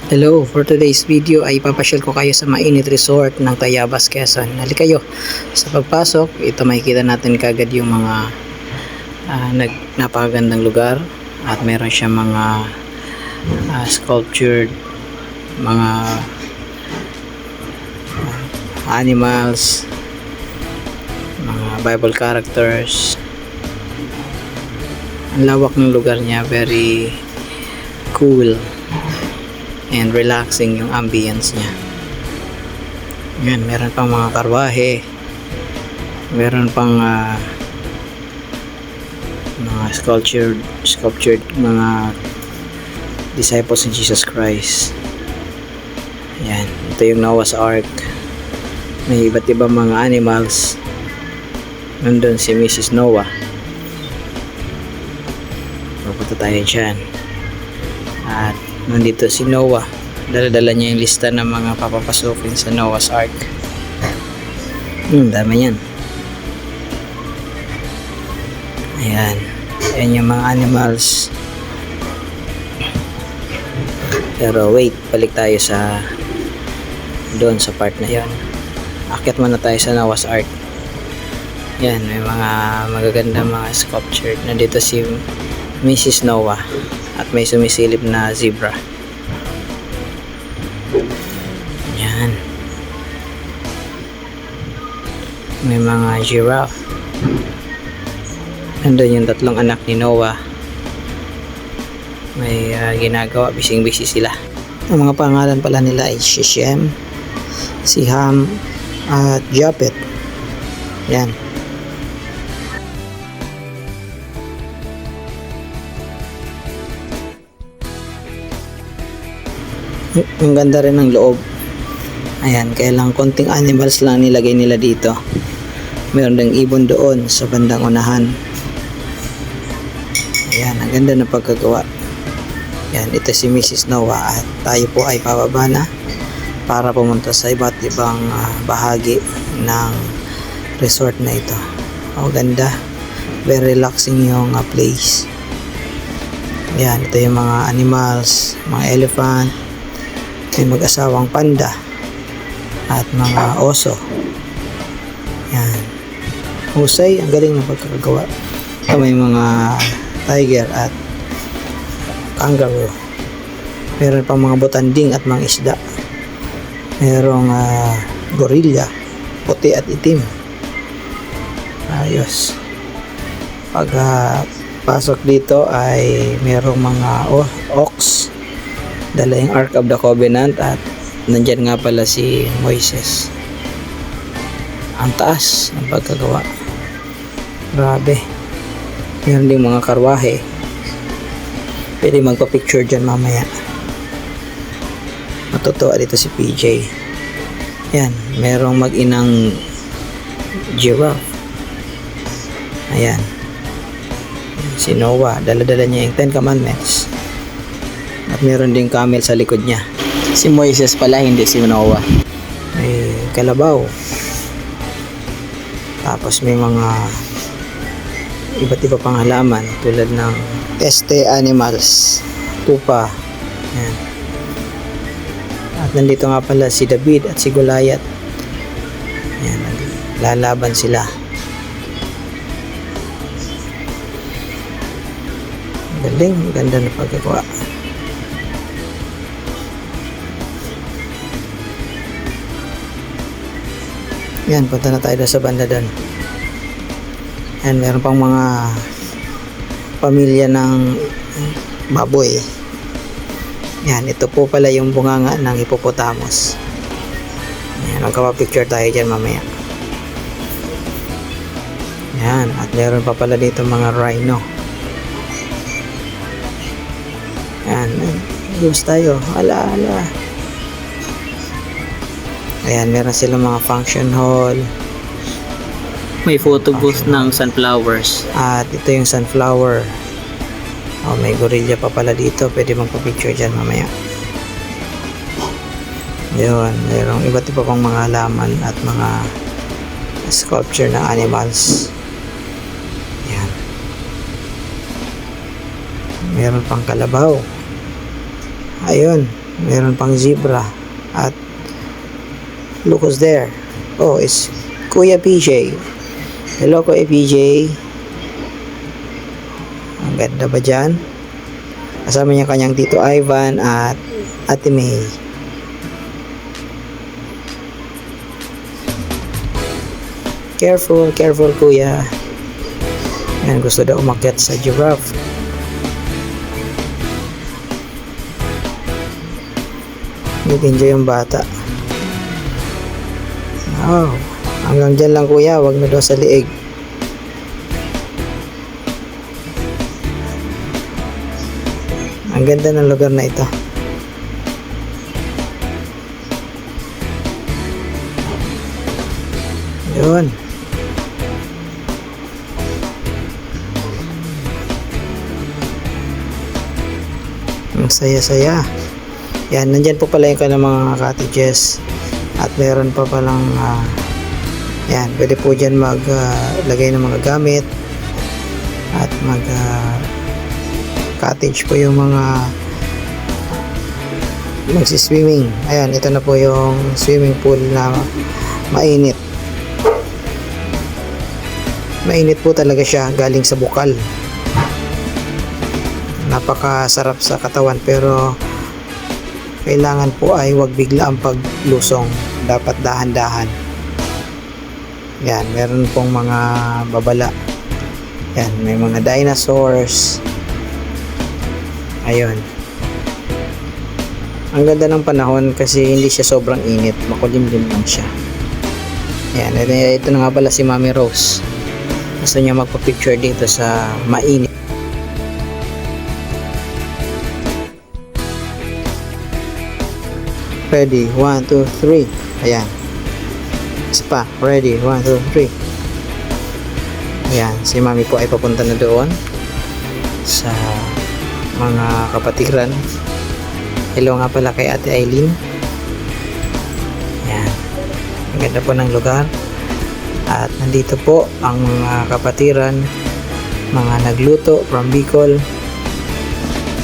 Hello, for today's video ay papasyal ko kayo sa mainit resort ng Tayabas, Quezon. Halika kayo. Sa pagpasok, ito makikita natin kagad yung mga napakagandang lugar at meron siya mga sculptured mga animals, mga Bible characters. Ang lawak ng lugar niya, very cool and relaxing yung ambience niya. Yan, meron pang mga karwahe, meron pang mga sculptured mga disciples ni Jesus Christ. Yan, ito yung Noah's Ark. May iba't ibang mga animals. Nandun si Mrs. Noah. Pupunta tayo dyan. At nandito si Noah. Dala-dala niya yung lista ng mga papapasukin sa Noah's Ark. Dami yan. Ayan. Ayan yung mga animals. Pero wait, balik tayo sa doon sa part na yon. Akyat muna tayo sa Noah's Ark. Yan, may mga magagandang mga sculptured. Nandito si Mrs. Noah at may sumisilip na zebra. Yan. May mga giraffe. Nandun yung tatlong anak ni Noah. May ginagawa, bising-busy sila. Ang mga pangalan pala nila ay si Shem, si Ham, at Japhet. Yan. Ang ganda rin ng loob. Ayan, kaya lang konting animals lang nilagay nila dito. Meron ding ibon doon sa bandang unahan. Ayan, ang ganda ng pagkagawa. Ayan, ito si Mrs. Noah at tayo po ay pababa na para pumunta sa iba't ibang bahagi ng resort na ito. Ang ganda. Very relaxing yung place. Ayan, ito yung mga animals, mga elephant, may mag-asawang panda at mga oso. Yan. Husay, ang galing ng pagkakagawa. Ito may mga tiger at kangaroo. Meron pang mga butanding at mga isda. Merong gorilla, puti at itim. Ayos. Pag pasok dito ay merong mga ox. Dala yung Ark of the Covenant at nandyan nga pala si Moises. Ang taas ng pagkagawa. Grabe. Meron din mga karwahe. Pwede magpa-picture dyan mamaya. Matutuwa dito si PJ. Yan. Merong mag-inang giraffe. Ayan. Si Noah. Dala-dala niya yung 10 Commandments. At meron ding camel sa likod niya. Si Moises pala, hindi si Noah. May kalabaw. Tapos may mga iba't iba pang halaman tulad ng animals, tupa. Ayan. At nandito nga pala si David at si Goliath. Ayan, lalaban sila. Galing, ganda na pagkagawa. Yan, punta na tayo sa banda doon. Yan, meron pang mga pamilya ng baboy. Yan, ito po pala yung bunganga ng hippopotamus. Yan, magkapapicture tayo dyan mamaya. Yan, at meron pa pala dito mga rhino. Yan, use tayo. Ala. Ayan, meron silang mga function hall. May photo booth ng sunflowers. At ito yung sunflower. Oh, may gorilla pa pala dito. Pwede magpa-picture dyan mamaya. Yun, merong iba't iba pang mga halaman at mga sculpture na animals. Yan. Meron pang kalabaw. Ayun, Meron pang zebra. At look who's there. Oh, it's Kuya PJ. Hello, Kuya PJ. Ang ganda ba dyan? Kasama niya kanyang Tito Ivan at Ate May. Careful, careful kuya. Yan, gusto daw umakyat sa giraffe. Nag-enjoy yung bata. Wow. Hanggang dyan lang kuya, wag na daw sa liig. Ang ganda ng lugar na ito. Yun. Ang saya-saya. Yan, nandyan po pala yung kanilang mga cottages. At meron pa palang yan, pwede po dyan maglagay ng mga gamit. At cottage po yung mga magsiswimming. Ayan, ito na po yung swimming pool na mainit. Mainit po talaga siya, galing sa bukal. Napakasarap sa katawan, pero kailangan po ay wag bigla ang paglusong. Dapat dahan-dahan. Yan, meron pong mga babala. Yan, may mga dinosaurs. Ayun. Ang ganda ng panahon kasi hindi siya sobrang init. Makulimlim lang siya. Yan, ito na nga pala si Mami Rose. Gusto niya magpa-picture dito sa mainit. Ready, 1, 2, 3. Ayan. Isa pa. Ready, 1, 2, 3. Ayan, si Mami po ay papunta na doon sa mga kapatiran. Hello nga pala kay Ate Aileen. Ayan. Ang ganda po ng lugar. At nandito po ang mga kapatiran, mga nagluto from Bicol,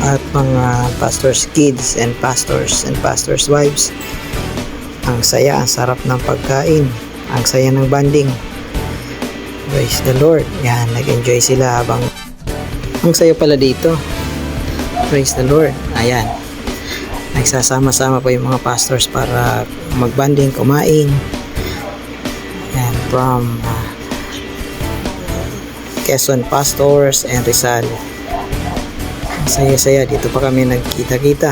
at mga pastors' kids and pastors' wives. Ang saya, ang sarap ng pagkain, ang saya ng banding. Praise the Lord. Yan, nag-enjoy sila habang ang saya pala dito. Praise the Lord. Ayan, nagsasama-sama po yung mga pastors para magbanding, kumain. Yan, from Quezon Pastors and Rizal. Saya-saya, dito pa kami nagkita-kita.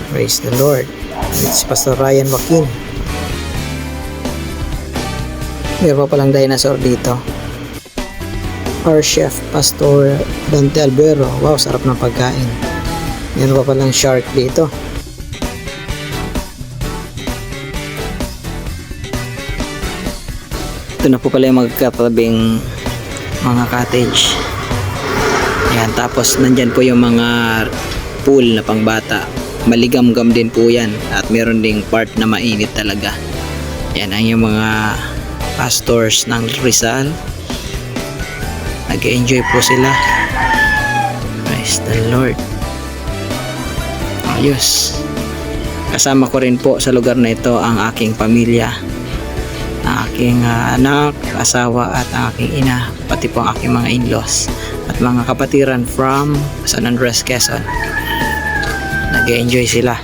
Praise the Lord. It's Pastor Ryan Joaquin. Meron pa palang dinosaur dito. Our chef, Pastor Dante Albero. Wow, sarap ng pagkain. Meron pa palang shark dito. Ito na po pala yung magkatabing mga cottage. Ayan, tapos nandyan po yung mga pool na pangbata. Maligamgam din po yan. At meron ding part na mainit talaga. Yan ang yung mga pastors ng Rizal. Nag-enjoy po sila. Praise the Lord. Ayos. Kasama ko rin po sa lugar na ito ang aking pamilya. Ang aking anak, asawa at ang aking ina. Pati po ang aking mga in-laws. At mga kapatiran from San Andres, Quezon. Nag-enjoy sila.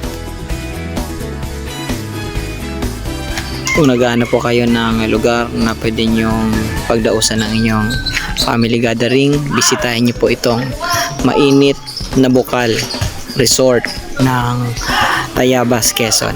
Kung naghahanap po kayo ng lugar na pwede nyong pagdausan ng inyong family gathering, bisitahin nyo po itong mainit na bukal resort ng Tayabas, Quezon.